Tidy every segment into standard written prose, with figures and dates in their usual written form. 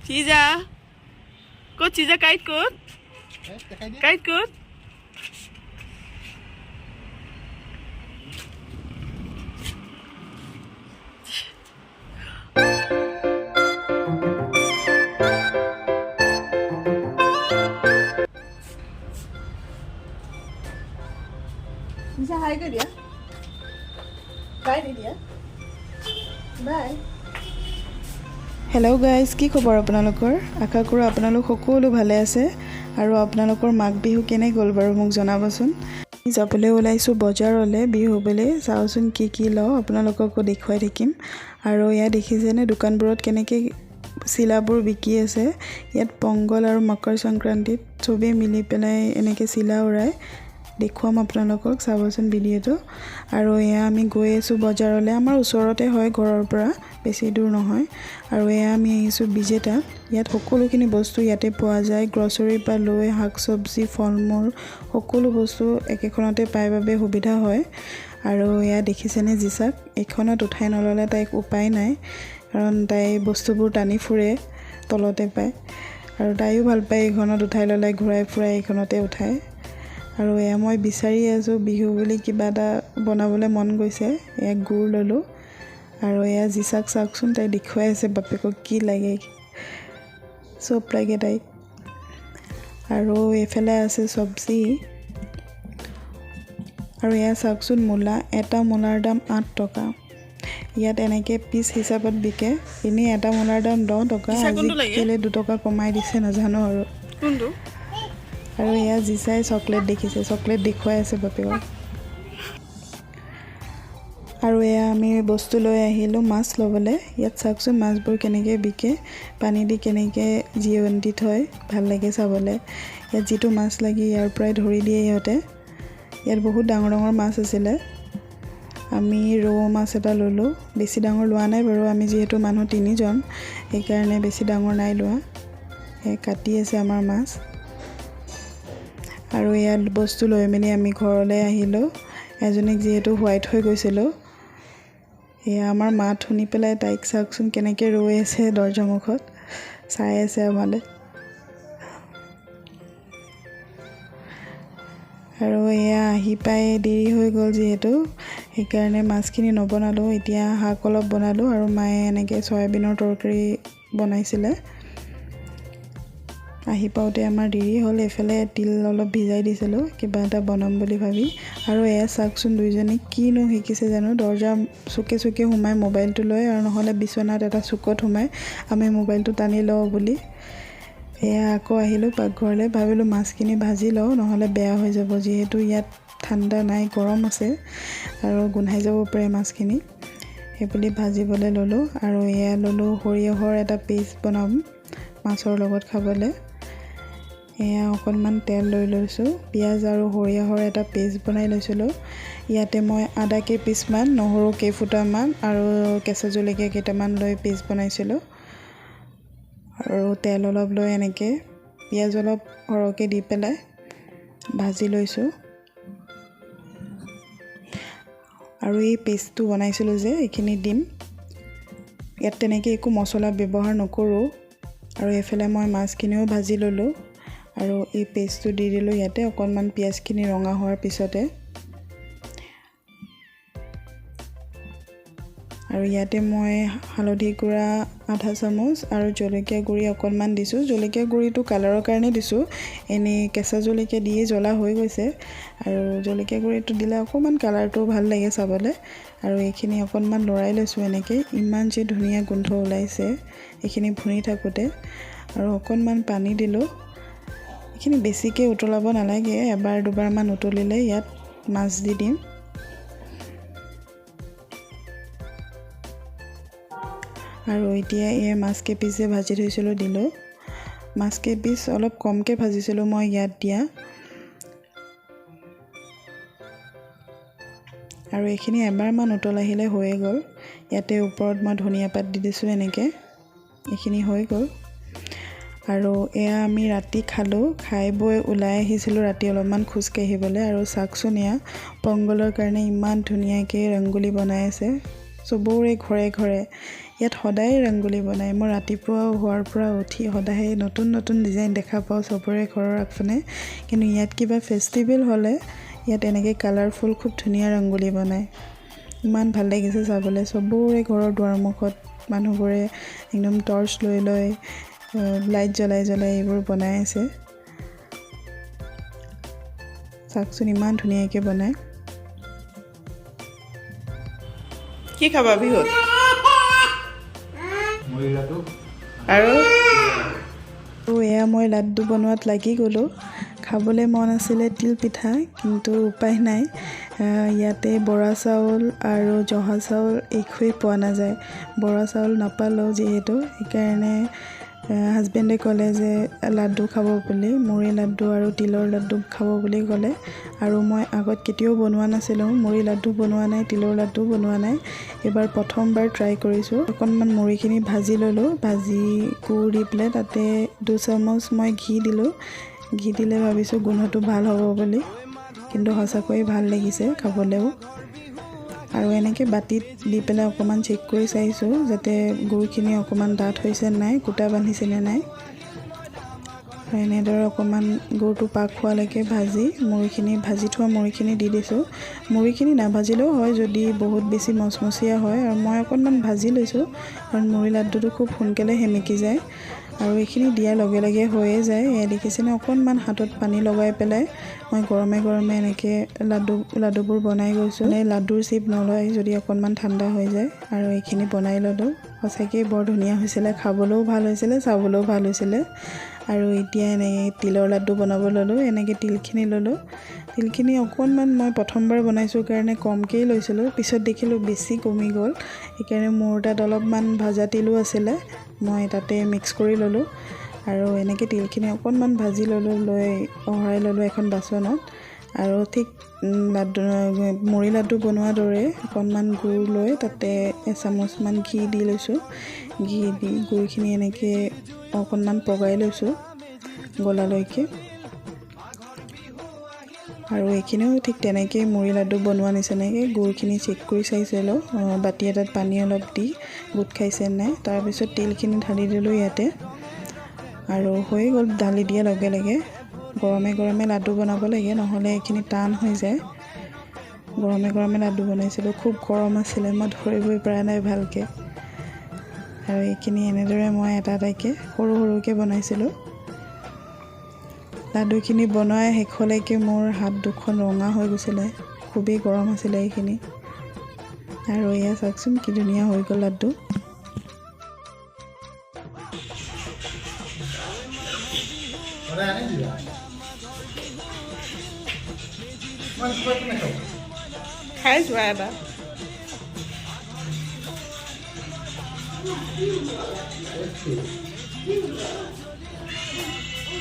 চিজা ক'ত চিজা কাইট ক'ত কাইট ক'ত চিজা হাই কৰি দিয়া বাই দি দিয়া বাই হেল্ল' গাইজ কি খবৰ আপোনালোকৰ আশা কৰোঁ আপোনালোক সকলো ভালে আছে আৰু আপোনালোকৰ মাঘ বিহু কেনে গ'ল বাৰু মোক জনাবচোন যাবলৈ ওলাইছোঁ বজাৰলৈ বিহু বুলি চাওঁচোন কি লওঁ আপোনালোককো দেখুৱাই থাকিম আৰু ইয়াত দেখিছেনে দোকানবোৰত কেনেকৈ চিলাবোৰ বিকি আছে ইয়াত পংগল আৰু মকৰ সংক্ৰান্তিত চবেই মিলি পেলাই এনেকৈ চিলা উৰাই দেখুৱাম আপোনালোকক চাবচোন ভিডিঅ'টো আৰু এয়া আমি গৈ আছোঁ বজাৰলৈ আমাৰ ওচৰতে হয় ঘৰৰ পৰা বেছি দূৰ নহয় আৰু এয়া আমি আহিছোঁ বিজেতাত ইয়াত সকলোখিনি বস্তু ইয়াতে পোৱা যায় গ্ৰছাৰীৰ পৰা লৈ শাক চব্জি ফল মূল সকলো বস্তু একেখনতে পাই বাবে সুবিধা হয় আৰু এয়া দেখিছেনে জিচাক এইখনত উঠাই নল'লে তাইক উপায় নাই কাৰণ তাই বস্তুবোৰ টানি ফুৰে তলতে পায় আৰু তাইও ভাল পায় এইখনত উঠাই ল'লে ঘূৰাই ফুৰাই এইখনতে উঠায় আৰু এয়া মই বিচাৰি আছোঁ বিহু বুলি কিবা এটা বনাবলৈ মন গৈছে এয়া গুড় ল'লোঁ আৰু এয়া জিচাক চাওকচোন তাই দেখুৱাই আছে বাপেকক কি লাগে চব লাগে তাইক আৰু এইফালে আছে চব্জি আৰু এয়া চাওকচোন মূলা এটা মূলাৰ দাম 8 টকা ইয়াত এনেকৈ পিচ হিচাপত বিকে এনেই এটা মূলাৰ দাম 10 টকা আজিকালি 2 টকা কমাই দিছে নাজানো আৰু কোনটো আৰু এয়া জিচাই চকলেট দেখিছে চকলেট দেখুৱাই আছে বাপেকক আৰু এয়া আমি বস্তু লৈ আহিলোঁ মাছ ল'বলৈ ইয়াত চাওকচোন মাছবোৰ কেনেকৈ বিকে পানী দি কেনেকৈ জীয়ন্তি থয় ভাল লাগে চাবলৈ ইয়াত যিটো মাছ লাগে ইয়াৰ পৰাই ধৰি দিয়ে সিহঁতে ইয়াত বহুত ডাঙৰ ডাঙৰ মাছ আছিলে আমি ৰৌ মাছ এটা ল'লোঁ বেছি ডাঙৰ লোৱা নাই বাৰু আমি যিহেতু মানুহ 3জন সেইকাৰণে বেছি ডাঙৰ নাই লোৱা কাটি আছে আমাৰ মাছ আৰু ইয়াত বস্তু লৈ মেলি আমি ঘৰলৈ আহিলোঁ এজনীক যিহেতু হোৱাইট হৈ গৈছিলোঁ এয়া আমাৰ মাত শুনি পেলাই তাইক চাওকচোন কেনেকৈ ৰৈ আছে দৰ্জা মুখত চাই আছে আমালৈ আৰু এয়া আহি পাই দেৰি হৈ গ'ল যিহেতু সেইকাৰণে মাছখিনি নবনালোঁ এতিয়া শাক অলপ বনালোঁ আৰু মায়ে এনেকৈ চয়াবিনৰ তৰকাৰী বনাইছিলে আহি পাওঁতে আমাৰ দেৰি হ'ল এইফালে তিল অলপ ভিজাই দিছিলোঁ কিবা এটা বনাম বুলি ভাবি আৰু এয়া চাওকচোন দুইজনী কিনো শিকিছে জানো দৰ্জা চুকে সোমাই মোবাইলটো লৈ আৰু নহ'লে বিচনাত এটা চুকত সোমাই আমি মোবাইলটো টানি লওঁ বুলি এয়া আকৌ আহিলোঁ পাকঘৰলৈ ভাবিলোঁ মাছখিনি ভাজি লওঁ নহ'লে বেয়া হৈ যাব যিহেতু ইয়াত ঠাণ্ডা নাই গৰম আছে আৰু গোন্ধাই যাব পাৰে মাছখিনি সেইবুলি ভাজিবলৈ ল'লোঁ আৰু এয়া ল'লোঁ সৰিয়হৰ এটা পেষ্ট বনাম মাছৰ লগত খাবলৈ এয়া অকণমান তেল লৈ লৈছোঁ পিঁয়াজ আৰু সৰিয়হৰ এটা পেষ্ট বনাই লৈছিলোঁ ইয়াতে মই আদা কেইপিচমান নহৰু কেইফুটামান আৰু কেঁচা জলকীয়া কেইটামান লৈ পেষ্ট বনাইছিলোঁ আৰু তেল অলপ লৈ এনেকৈ পিঁয়াজ অলপ সৰহকৈ দি পেলাই ভাজি লৈছোঁ আৰু এই পেষ্টটো বনাইছিলোঁ যে এইখিনি দিম ইয়াত তেনেকৈ একো মছলা ব্যৱহাৰ নকৰোঁ আৰু এইফালে মই মাছখিনিও ভাজি ল'লোঁ আৰু এই পেষ্টটো দি দিলোঁ ইয়াতে অকণমান পিঁয়াজখিনি ৰঙা হোৱাৰ পিছতে আৰু ইয়াতে মই হালধি গুড়া আধা চামুচ আৰু জলকীয়া গুড়ি অকণমান দিছোঁ জলকীয়া গুড়িটো কালাৰৰ কাৰণে দিছোঁ এনেই কেঁচা জলকীয়া দিয়ে জ্বলা হৈ গৈছে আৰু জলকীয়া গুড়িটো দিলে অকণমান কালাৰটো ভাল লাগে চাবলৈ আৰু এইখিনি অকণমান লৰাই লৈছোঁ এনেকৈ ইমান যে ধুনীয়া গোন্ধ ওলাইছে এইখিনি ভুনি থাকোঁতে আৰু অকণমান পানী দিলোঁ এইখিনি বেছিকৈ উতলাব নালাগে এবাৰ দুবাৰমান উতলিলে ইয়াত মাছ দি দিম আৰু এতিয়া এই মাছ কেইপিচ যে ভাজি থৈছিলোঁ দিলোঁ মাছ কেইপিচ অলপ কমকৈ ভাজিছিলোঁ মই ইয়াত দিয়া আৰু এইখিনি এবাৰমান উতল আহিলে হৈয়ে গ'ল ইয়াতে ওপৰত মই ধনিয়া পাত দি দিছোঁ এনেকৈ এইখিনি হৈ গ'ল আৰু এয়া আমি ৰাতি খালোঁ খাই বৈ ওলাই আহিছিলোঁ ৰাতি অলপমান খোজকাঢ়িবলৈ আৰু চাওকচোন এয়া পংগলৰ কাৰণে ইমান ধুনীয়াকৈ ৰংগোলী বনাই আছে চবৰে ঘৰে ঘৰে ইয়াত সদায় ৰংগোলী বনায়। মই ৰাতিপুৱা হোৱাৰ পৰা উঠি সদায় নতুন নতুন ডিজাইন দেখা পাওঁ চবৰে ঘৰৰ আগফালে। কিন্তু ইয়াত কিবা ফেষ্টিভেল হ'লে ইয়াত এনেকৈ কালাৰফুল খুব ধুনীয়া ৰংগোলী বনায়। ইমান ভাল লাগিছে চাবলৈ। চবৰে ঘৰৰ দুৱাৰমুখত মানুহবোৰে একদম টৰ্চ লৈ লৈ লাইট জ্বলাই জ্বলাই এইবোৰ বনাই আছে। চাওকচোন ইমান ধুনীয়াকৈ বনায়। কি খাবা বিহুত? আৰু এয়া মই লাড্ডু বনোৱাত লাগি গ'লোঁ। খাবলৈ মন আছিলে তিল পিঠা, কিন্তু উপায় নাই। ইয়াতে বৰা চাউল আৰু জহা চাউল একোৱেই পোৱা নাযায়। বৰা চাউল নাপালোঁ যিহেতু, সেইকাৰণে হাজবেণ্ডে ক'লে যে লাড্ডু খাব বুলি, মুড়ি লাড্ডু আৰু তিলৰ লাড্ডু খাব বুলি ক'লে। আৰু মই আগত কেতিয়াও বনোৱা নাছিলোঁ, মুড়ি লাড্ডু বনোৱা নাই, তিলৰ লাড্ডু বনোৱা নাই। এইবাৰ প্ৰথমবাৰ ট্ৰাই কৰিছোঁ। অকণমান মুড়িখিনি ভাজি ল'লোঁ, ভাজি গুৰ দি পেলাই তাতে 2 চামুচ মই ঘি দিলোঁ। ঘি দিলে ভাবিছোঁ গোন্ধটো ভাল হ'ব বুলি, কিন্তু সঁচাকৈয়ে ভাল লাগিছে খাবলৈও। আৰু এনেকৈ বাতিত দি পেলাই অকণমান চেক কৰি চাইছোঁ যাতে গুৰখিনি অকণমান ডাঠ হৈছে নাই, কুটা বান্ধিছেনে নাই। এনেদৰে অকণমান গুৰটো পাক খোৱালৈকে ভাজি ভাজি থোৱা মুড়িখিনি দি দিছোঁ। মুড়িখিনি নাভাজিলেও হয় যদি বহুত বেছি মচমচীয়া হয়, আৰু মই অকণমান ভাজি লৈছোঁ কাৰণ মুড়ি লাড্ডুটো খুব সোনকালে সেমেকি যায়। আৰু এইখিনি দিয়াৰ লগে লগে হৈয়ে যায়। এয়া দেখিছেনে, অকণমান হাতত পানী লগাই পেলাই মই গৰমে গৰমে এনেকৈ লাড্ডুবোৰ বনাই গৈছোঁ। লাড্ডুৰ চিপ নলয় যদি অকণমান ঠাণ্ডা হৈ যায়। আৰু এইখিনি বনাই ল'লোঁ। সঁচাকৈ বৰ ধুনীয়া হৈছিলে, খাবলৈও ভাল হৈছিলে, চাবলৈও ভাল হৈছিলে। আৰু এতিয়া এনেকৈ তিলৰ লাড্ডু বনাব ল'লোঁ। এনেকৈ তিলখিনি ল'লোঁ। তিলখিনি অকণমান মই প্ৰথমবাৰ বনাইছোঁ কাৰণে কমকৈয়ে লৈছিলোঁ, পিছত দেখিলোঁ বেছি কমি গ'ল। সেইকাৰণে মোৰ তাত অলপমান ভাজা তিলো আছিলে, মই তাতে মিক্স কৰি ল'লোঁ। আৰু এনেকৈ তিলখিনি অকণমান ভাজি ল'লোঁ, লৈ অঁৰাই ল'লোঁ এখন বাচনত। আৰু ঠিক মুড়ি লাড্ডু বনোৱাৰ দৰে অকণমান গুৰ লৈ তাতে এচামুচমান ঘি দি লৈছোঁ। ঘি দি গুৰখিনি এনেকৈ অকণমান পগাই লৈছোঁ গলালৈকে। আৰু এইখিনিও ঠিক তেনেকৈ মুড়ি লাড্ডু বনোৱা নিচিনাকৈ গুৰখিনি চেক কৰি চাইছিলোঁ, বাতি এটাত পানী অলপ দি গোট খাইছে নাই। তাৰপিছত তিলখিনি ঢালি দিলোঁ ইয়াতে, আৰু হৈ গ'ল। ঢালি দিয়াৰ লগে লগে গৰমে গৰমে লাড্ডু বনাব লাগে, নহ'লে এইখিনি টান হৈ যায়। গৰমে গৰমে লাড্ডু বনাইছিলোঁ, খুব গৰম আছিলে, মই ধৰিবই পৰা নাই ভালকৈ। আৰু এইখিনি এনেদৰে মই এটা এটাকৈ সৰু সৰুকৈ বনাইছিলোঁ। লাড্ডুখিনি বনোৱাই শেষলৈকে মোৰ হাত দুখন ৰঙা হৈ গৈছিলে, খুবেই গৰম আছিলে এইখিনি। আৰু এয়া চাওকচোন কি ধুনীয়া হৈ গ'ল লাড্ডু। খাই যোৱা এটা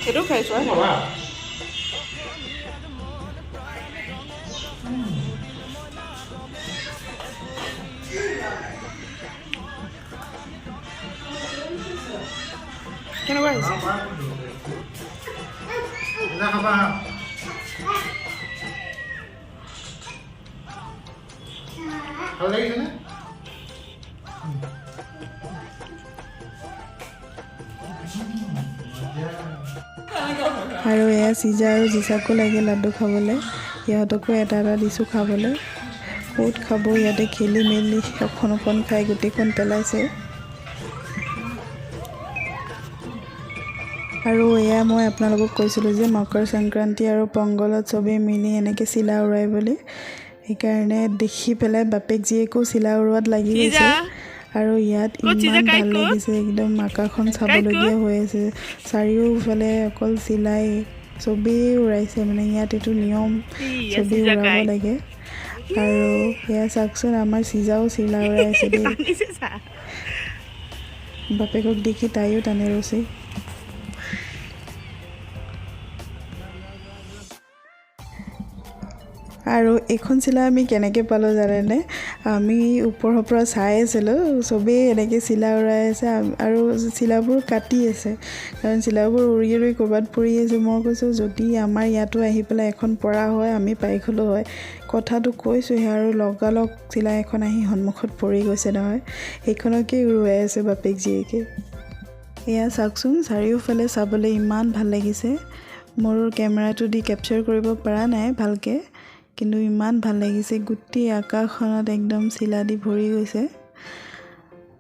সেইটো খাই যোৱা। কেনেকুৱা হৈছে? ভাল লাগিছেনে? আৰু এয়া চিজা আৰু জিচাকো লাগে লাড্ডু খাবলৈ, সিহঁতকো এটা এটা দিছোঁ খাবলৈ। ক'ত খাব, ইয়াতে খেলি মেলি অকণ অকণ খাই গোটেইখন পেলাইছে। আৰু এয়া মই আপোনালোকক কৈছিলোঁ যে মকৰ সংক্ৰান্তি আৰু পংগলত চবেই মিলি এনেকৈ চিলা উৰাই বুলি, সেইকাৰণে দেখি পেলাই বাপেক জীয়েকো চিলা উৰোৱাত লাগি গৈছে। আৰু ইয়াত ইমান ভাল লাগিছে, একদম আকাশখন চাবলগীয়া হৈ আছে। চাৰিওফালে অকল চিলাই, চবেই উৰাইছে মানে, ইয়াত এইটো নিয়ম, চবেই উৰাব লাগে। আৰু সেয়া চাওকচোন, আমাৰ চিজাও চিলা উৰাই আছে দেই। বাপেকক দেখি তাইও টানি ৰৈছে। আৰু এইখন চিলা আমি কেনেকৈ পালোঁ জানেনে আমি ওপৰৰ পৰা চাই আছিলোঁ চবেই এনেকৈ চিলা উৰাই আছে আৰু চিলাবোৰ কাটি আছে কাৰণ চিলাবোৰ উৰি উৰি ক'ৰবাত পৰি আছে মই কৈছোঁ যদি আমাৰ ইয়াতো আহি পেলাই এখন পৰা হয় আমি পাই গ'লোঁ হয় কথাটো কৈছোঁহে আৰু লগালগ চিলা এখন আহি সন্মুখত পৰি গৈছে নহয় সেইখনকে উৰুৱাই আছে বাপেক জীয়েকে এয়া চাওকচোন চাৰিওফালে চাবলৈ ইমান ভাল লাগিছে মোৰ কেমেৰাটো দি কেপচাৰ কৰিব পৰা নাই ভালকৈ কিন্তু ইমান ভাল লাগিছে গোটেই আকাশখনত একদম চিলা দি ভৰি গৈছে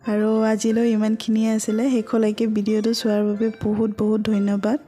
আৰু আজিলৈ ইমানখিনিয়ে আছিলে শেষলৈকে ভিডিঅ'টো চোৱাৰ বাবে বহুত বহুত ধন্যবাদ